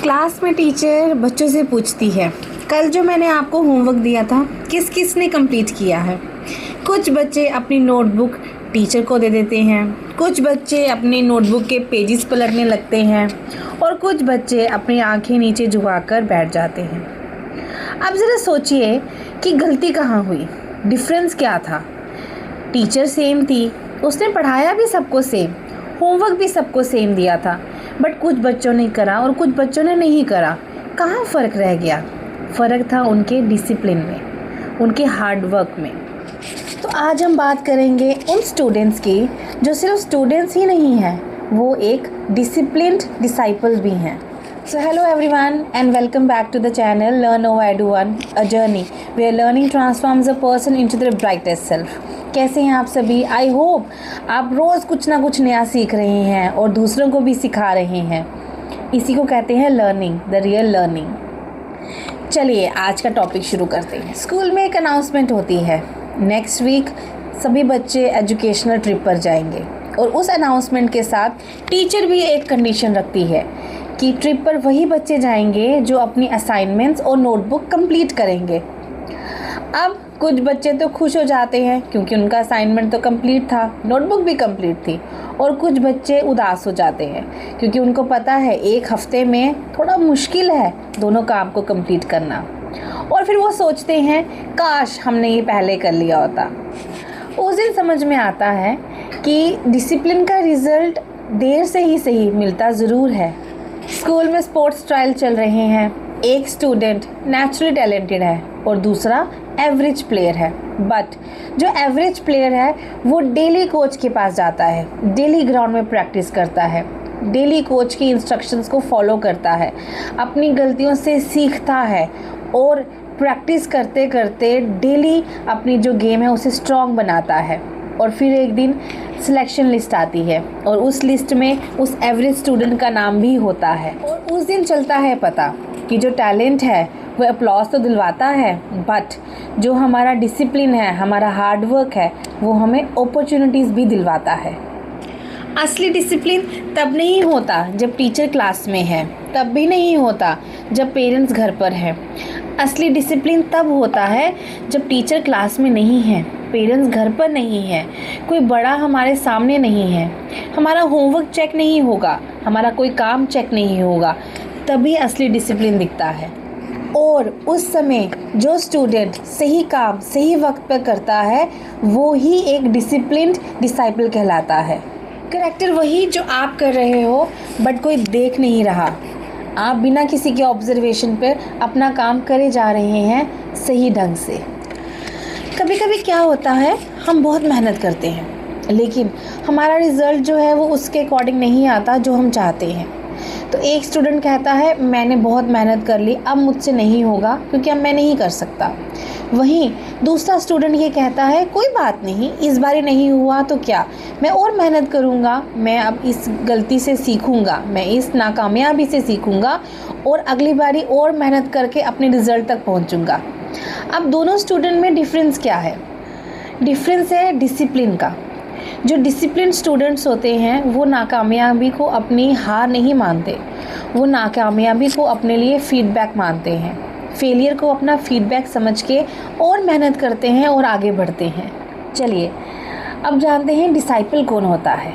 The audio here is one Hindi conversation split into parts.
क्लास में टीचर बच्चों से पूछती है, कल जो मैंने आपको होमवर्क दिया था किस किस ने कंप्लीट किया है। कुछ बच्चे अपनी नोटबुक टीचर को दे देते हैं, कुछ बच्चे अपनी नोटबुक के पेजेस पलटने लगते हैं और कुछ बच्चे अपनी आंखें नीचे झुकाकर बैठ जाते हैं। अब ज़रा सोचिए कि गलती कहाँ हुई, डिफरेंस क्या था। टीचर सेम थी, उसने पढ़ाया भी सबको सेम, होमवर्क भी सबको सेम दिया था, बट कुछ बच्चों ने करा और कुछ बच्चों ने नहीं करा। कहाँ फ़र्क रह गया? फ़र्क था उनके डिसिप्लिन में, उनके हार्डवर्क में। तो आज हम बात करेंगे उन स्टूडेंट्स की जो सिर्फ स्टूडेंट्स ही नहीं हैं, वो एक डिसिप्लिन्ड डिसाइपल भी हैं। So hello everyone and welcome back to the channel Learn Over Edu1, a journey where learning transforms a person into their brightest self। कैसे हैं आप सभी? आई होप आप रोज़ कुछ ना कुछ नया सीख रहे हैं और दूसरों को भी सिखा रहे हैं। इसी को कहते हैं लर्निंग, द रियल लर्निंग। चलिए आज का टॉपिक शुरू करते हैं। स्कूल में एक अनाउंसमेंट होती है, नेक्स्ट वीक सभी बच्चे एजुकेशनल ट्रिप पर जाएंगे और उस अनाउंसमेंट के साथ टीचर भी एक कंडीशन रखती है कि ट्रिप पर वही बच्चे जाएंगे जो अपनी असाइनमेंट्स और नोटबुक कंप्लीट करेंगे। अब कुछ बच्चे तो खुश हो जाते हैं क्योंकि उनका असाइनमेंट तो कंप्लीट था, नोटबुक भी कंप्लीट थी, और कुछ बच्चे उदास हो जाते हैं क्योंकि उनको पता है एक हफ्ते में थोड़ा मुश्किल है दोनों काम को कंप्लीट करना, और फिर वो सोचते हैं काश हमने ये पहले कर लिया होता। उस दिन समझ में आता है कि डिसिप्लिन का रिज़ल्ट देर से ही सही मिलता ज़रूर है। स्कूल में स्पोर्ट्स ट्रायल चल रहे हैं, एक स्टूडेंट नेचुरली टैलेंटेड है और दूसरा एवरेज प्लेयर है, बट जो एवरेज प्लेयर है वो डेली कोच के पास जाता है, डेली ग्राउंड में प्रैक्टिस करता है, डेली कोच की इंस्ट्रक्शंस को फॉलो करता है, अपनी गलतियों से सीखता है और प्रैक्टिस करते करते डेली अपनी जो गेम है उसे स्ट्रॉन्ग बनाता है। और फिर एक दिन सिलेक्शन लिस्ट आती है और उस लिस्ट में उस एवरेज स्टूडेंट का नाम भी होता है, और उस दिन चलता है पता कि जो टैलेंट है वो अपलॉज तो दिलवाता है, बट जो हमारा डिसिप्लिन है, हमारा हार्डवर्क है, वो हमें अपॉर्चुनिटीज़ भी दिलवाता है। असली डिसिप्लिन तब नहीं होता जब टीचर क्लास में है, तब भी नहीं होता जब पेरेंट्स घर पर हैं। असली डिसिप्लिन तब होता है जब टीचर क्लास में नहीं है, पेरेंट्स घर पर नहीं है, कोई बड़ा हमारे सामने नहीं है, हमारा होमवर्क चेक नहीं होगा, हमारा कोई काम चेक नहीं होगा, तभी असली डिसिप्लिन दिखता है। और उस समय जो स्टूडेंट सही काम सही वक्त पर करता है वो ही एक डिसिप्लिन्ड डिसाइपल कहलाता है। करैक्टर वही जो आप कर रहे हो बट कोई देख नहीं रहा, आप बिना किसी के ऑब्जर्वेशन पर अपना काम करे जा रहे हैं सही ढंग से। कभी कभी क्या होता है, हम बहुत मेहनत करते हैं लेकिन हमारा रिज़ल्ट जो है वो उसके अकॉर्डिंग नहीं आता जो हम चाहते हैं। तो एक स्टूडेंट कहता है मैंने बहुत मेहनत कर ली, अब मुझसे नहीं होगा क्योंकि अब मैं नहीं कर सकता। वहीं दूसरा स्टूडेंट ये कहता है कोई बात नहीं, इस बार नहीं हुआ तो क्या, मैं और मेहनत करूँगा, मैं अब इस गलती से सीखूँगा, मैं इस नाकामयाबी से सीखूँगा और अगली बारी और मेहनत करके अपने रिज़ल्ट तक पहुँचूँगा। अब दोनों स्टूडेंट में डिफरेंस क्या है? डिफरेंस है डिसिप्लिन का। जो डिसिप्लिन स्टूडेंट्स होते हैं वो नाकामयाबी को अपनी हार नहीं मानते, वो नाकामयाबी को अपने लिए फीडबैक मानते हैं, फेलियर को अपना फीडबैक समझ के और मेहनत करते हैं और आगे बढ़ते हैं। चलिए अब जानते हैं डिसाइपल कौन होता है।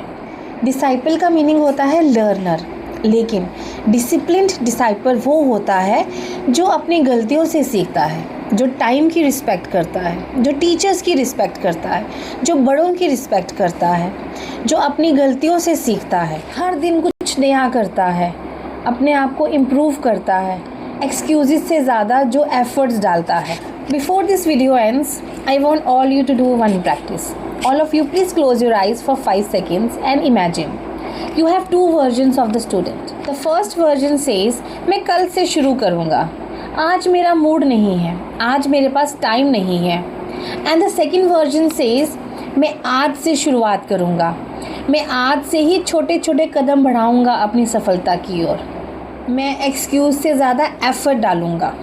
डिसाइपल का मीनिंग होता है लर्नर, लेकिन डिसिप्लिन्ड डिसाइपल वो होता है जो अपनी गलतियों से सीखता है, जो टाइम की रिस्पेक्ट करता है, जो टीचर्स की रिस्पेक्ट करता है, जो बड़ों की रिस्पेक्ट करता है, जो अपनी गलतियों से सीखता है, हर दिन कुछ नया करता है, अपने आप को इम्प्रूव करता है, एक्सक्यूज़ेस से ज़्यादा जो एफर्ट्स डालता है। Before this video ends, I want all you to do one practice. All of you please close your eyes for 5 seconds and imagine You have 2 versions of the student. The first version says मैं कल से शुरू करूँगा, आज मेरा मूड नहीं है, आज मेरे पास टाइम नहीं है। And the second version says मैं आज से शुरुआत करूँगा, मैं आज से ही छोटे छोटे कदम बढ़ाऊँगा अपनी सफलता की ओर, मैं एक्सक्यूज़ से ज़्यादा एफर्ट डालूँगा।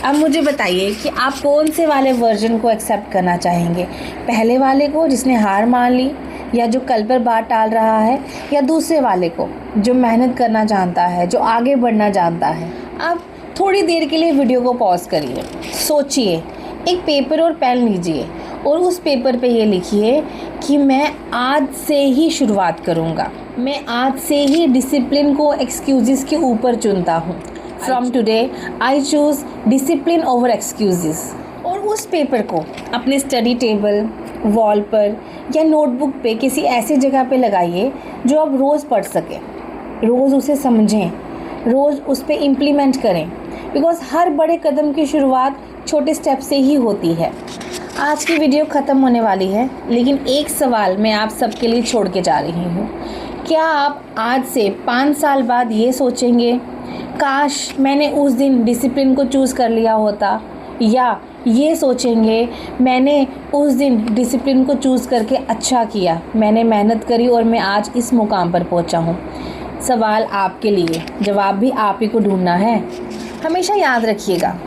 अब मुझे बताइए कि आप कौन से वाले वर्जन को एक्सेप्ट करना चाहेंगे? पहले वाले को जिसने हार मान ली, या जो कल पर बात टाल रहा है, या दूसरे वाले को जो मेहनत करना जानता है, जो आगे बढ़ना जानता है। अब थोड़ी देर के लिए वीडियो को पॉज करिए, सोचिए, एक पेपर और पेन लीजिए और उस पेपर पे ये लिखिए कि मैं आज से ही शुरुआत करूँगा, मैं आज से ही डिसिप्लिन को एक्सक्यूज़ेस के ऊपर चुनता हूँ। From today I choose discipline over excuses. और उस पेपर को अपने स्टडी टेबल, वॉल पर या नोटबुक पे किसी ऐसी जगह पे लगाइए जो आप रोज़ पढ़ सकें, रोज़ उसे समझें, रोज़ उस पे इम्प्लीमेंट करें, बिकॉज़ हर बड़े कदम की शुरुआत छोटे स्टेप से ही होती है। आज की वीडियो ख़त्म होने वाली है, लेकिन एक सवाल मैं आप सबके लिए छोड़ के जा रही हूँ। क्या आप आज से 5 साल बाद ये सोचेंगे, काश मैंने उस दिन डिसिप्लिन को चूज़ कर लिया होता, या ये सोचेंगे मैंने उस दिन डिसिप्लिन को चूज़ करके अच्छा किया, मैंने मेहनत करी और मैं आज इस मुकाम पर पहुंचा हूं? सवाल आपके लिए, जवाब भी आप ही को ढूंढना है। हमेशा याद रखिएगा,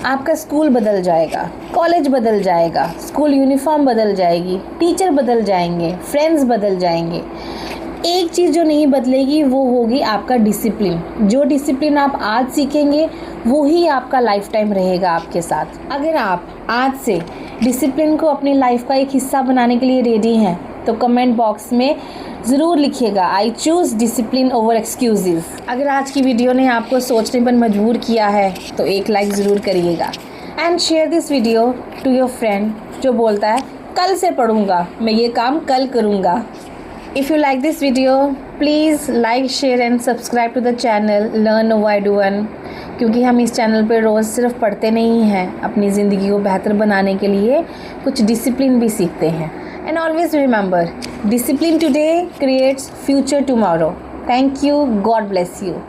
आपका स्कूल बदल जाएगा, कॉलेज बदल जाएगा, स्कूल यूनिफॉर्म बदल जाएगी, टीचर बदल जाएंगे, फ्रेंड्स बदल जाएंगे। एक चीज़ जो नहीं बदलेगी वो होगी आपका डिसिप्लिन। जो डिसिप्लिन आप आज सीखेंगे वो ही आपका लाइफ टाइम रहेगा आपके साथ। अगर आप आज से डिसिप्लिन को अपनी लाइफ का एक हिस्सा बनाने के लिए रेडी हैं तो कमेंट बॉक्स में ज़रूर लिखिएगा, I choose discipline over excuses. अगर आज की वीडियो ने आपको सोचने पर मजबूर किया है तो एक लाइक ज़रूर करिएगा and share this video to your friend जो बोलता है कल से पढ़ूँगा, मैं ये काम कल करूँगा। If you like this video, please like, share and subscribe to the channel Learn Y21, क्योंकि हम इस चैनल पर रोज़ सिर्फ पढ़ते नहीं हैं, अपनी ज़िंदगी को बेहतर बनाने के लिए कुछ डिसिप्लिन भी सीखते हैं। And always remember, discipline today creates future tomorrow. Thank you. God bless you.